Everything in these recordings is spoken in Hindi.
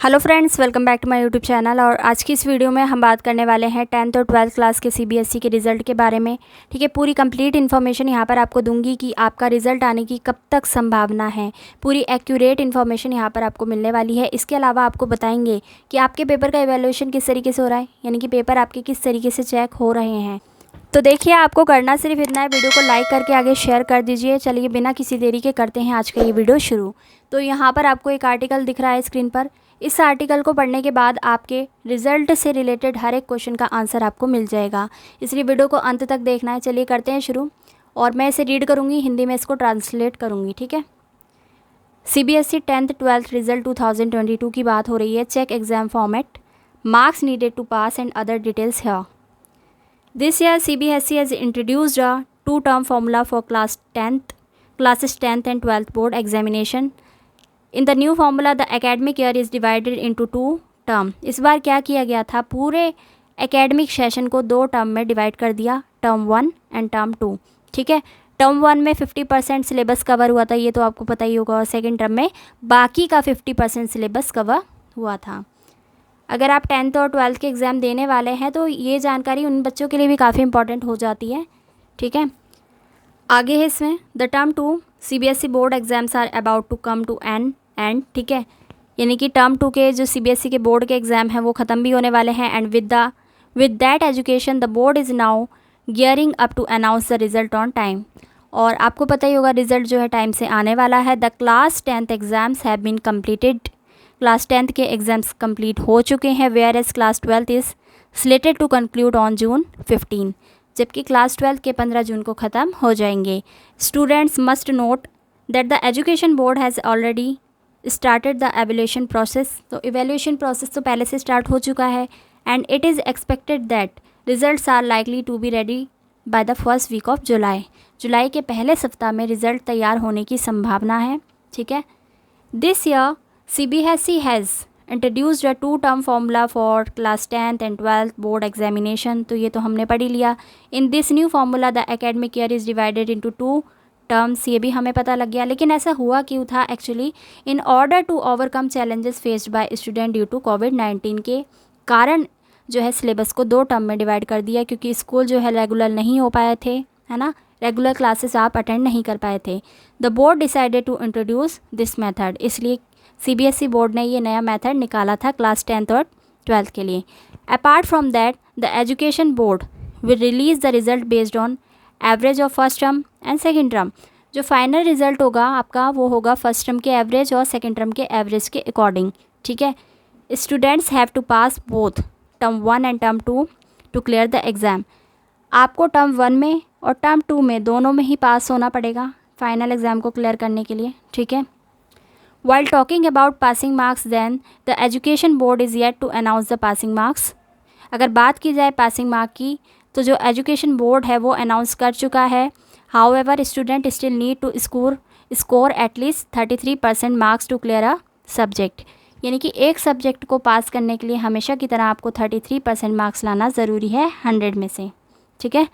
Hello friends, welcome back to my YouTube channel. और आज की इस वीडियो में हम बात करने वाले हैं 10th और 12th क्लास के सीबीएसई के रिज़ल्ट के बारे में। ठीक है, पूरी कंप्लीट इन्फॉर्मेशन यहाँ पर आपको दूंगी कि आपका रिज़ल्ट आने की कब तक संभावना है। पूरी एक्यूरेट इन्फॉर्मेशन यहाँ पर आपको मिलने वाली है। इसके अलावा आपको बताएंगे कि आपके पेपर का इवैल्यूएशन किस तरीके से हो रहा है, यानी कि पेपर आपके किस तरीके से चेक हो रहे हैं। तो देखिए, आपको करना सिर्फ इतना है, वीडियो को लाइक करके आगे शेयर कर दीजिए। चलिए बिना किसी देरी के करते हैं आज का ये वीडियो शुरू। तो यहाँ पर आपको एक आर्टिकल दिख रहा है स्क्रीन पर। इस आर्टिकल को पढ़ने के बाद आपके रिज़ल्ट से रिलेटेड हर एक क्वेश्चन का आंसर आपको मिल जाएगा, इसलिए वीडियो को अंत तक देखना है। चलिए करते हैं शुरू। और मैं इसे रीड करूँगी, हिंदी में इसको ट्रांसलेट करूँगी। ठीक है, सीबीएसई 10th 12th रिजल्ट 2022 की बात हो रही है। Check exam format, marks needed to pass and other details है। This year, CBSE has introduced a two-term formula for classes 10th and 12th board examination. In the new formula, the academic year is divided into two term. इस बार क्या किया गया था, पूरे एकेडमिक सेशन को दो टर्म में डिवाइड कर दिया, टर्म 1 एंड टर्म 2। ठीक है, टर्म 1 में 50% सिलेबस कवर हुआ था, ये तो आपको पता ही होगा। और सेकेंड टर्म में बाकी का 50% सिलेबस कवर हुआ था। अगर आप 10th और 12th के एग्ज़ाम देने वाले हैं तो ये जानकारी उन बच्चों के लिए भी काफ़ी इंपॉर्टेंट हो जाती है। ठीक है, आगे है इसमें the term 2 CBSE board exams are about to come to end. ठीक है, यानी कि टर्म 2 के जो सीबीएसई के बोर्ड के एग्ज़ाम हैं वो ख़त्म भी होने वाले हैं। And with that education the board is now gearing up to announce the result on time. और आपको पता ही होगा, रिज़ल्ट जो है टाइम से आने वाला है। The class 10th exams have been completed. Class 10th के एग्ज़ाम्स कंप्लीट हो चुके हैं। Whereas class 12th is slated to conclude on June 15, जबकि क्लास 12th के 15 जून को ख़त्म हो जाएंगे। Students must note that the education board has already started the evaluation process. तो एवैल्यूएशन प्रोसेस तो पहले से स्टार्ट हो चुका है। And it is expected that results are likely to be ready by the first week of July के पहले सप्ताह में रिज़ल्ट तैयार होने की संभावना है। ठीक है, this year CBSE has introduced a two-term formula for class 10th and 12th board examination. तो ये तो हमने पढ़ ही लिया। In this new formula the academic year is divided into two terms. ये भी हमें पता लग गया। लेकिन ऐसा हुआ क्यों था actually? In order to overcome challenges faced by student due to COVID-19 के कारण जो है सिलेबस को दो टर्म में डिवाइड कर दिया, क्योंकि स्कूल जो है रेगुलर नहीं हो पाए थे, है ना। रेगुलर क्लासेस आप अटेंड नहीं कर पाए थे। The board decided to introduce this method. इसलिए सीबीएसई बोर्ड ने ये नया मेथड निकाला था क्लास 10th और 12th के लिए। Apart from that the education board will release the result based on average of first term and second term. जो फाइनल रिज़ल्ट होगा आपका वो होगा फर्स्ट टर्म के एवरेज और सेकेंड टर्म के एवरेज के अकॉर्डिंग। ठीक है, students have to pass both term 1 and term 2 to clear the exam. आपको टर्म 1 में और टर्म 2 में दोनों में ही पास होना पड़ेगा फाइनल एग्ज़ाम को क्लियर करने के लिए। ठीक है, While talking about passing marks, then the education board is yet to announce the passing marks. अगर बात की जाए पासिंग मार्क की, तो जो एजुकेशन बोर्ड है वो अनाउंस कर चुका है। However, student still need to score at least 33% marks to clear a subject. यानी कि एक सब्जेक्ट को पास करने के लिए हमेशा की तरह आपको 33% मार्क्स लाना ज़रूरी है 100 में से। ठीक है,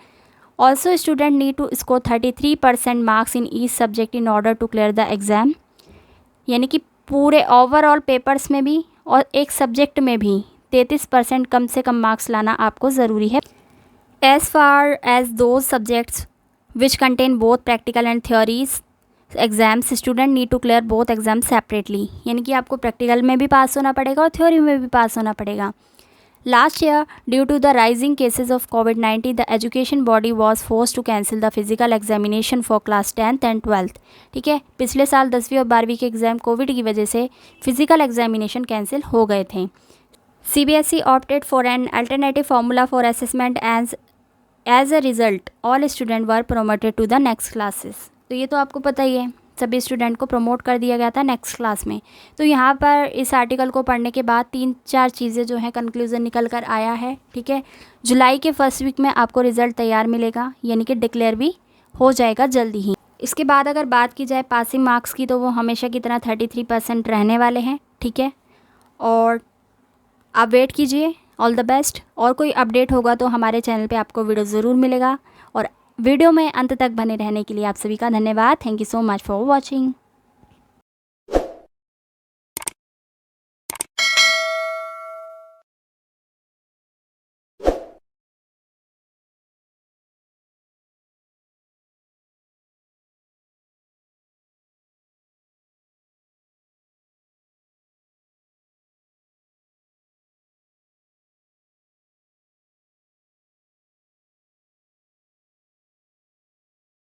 also student need to score 33% marks in each subject in order to clear the exam. यानी कि पूरे ओवरऑल पेपर्स में भी और एक सब्जेक्ट में भी 33% कम से कम मार्क्स लाना आपको ज़रूरी है। As far as those subjects which contain both practical and theories exams, student need to clear both exams separately. यानी कि आपको प्रैक्टिकल में भी पास होना पड़ेगा और थ्योरी में भी पास होना पड़ेगा। Last year, due to the rising cases of COVID-19, the education body was forced to cancel the physical examination for class 10th and 12th. ठीक है, पिछले साल 10वीं और 12वीं के एग्ज़ाम कोविड की वजह से फिजिकल एग्जामिनेशन कैंसिल हो गए थे। CBSE opted for an alternative formula for assessment as a result, all students were promoted to the next classes. तो ये तो आपको पता ही है, सभी स्टूडेंट को प्रमोट कर दिया गया था नेक्स्ट क्लास में। तो यहाँ पर इस आर्टिकल को पढ़ने के बाद 3-4 चीज़ें जो हैं कंक्लूज़न निकल कर आया है। ठीक है, जुलाई के फर्स्ट वीक में आपको रिज़ल्ट तैयार मिलेगा, यानी कि डिक्लेयर भी हो जाएगा जल्दी ही। इसके बाद अगर बात की जाए पासिंग मार्क्स की, तो वो हमेशा की तरह 33% रहने वाले हैं। ठीक है, और आप वेट कीजिए। All the best. और कोई अपडेट होगा तो हमारे चैनल पे आपको वीडियो ज़रूर मिलेगा। और वीडियो में अंत तक बने रहने के लिए आप सभी का धन्यवाद। Thank you so much for watching.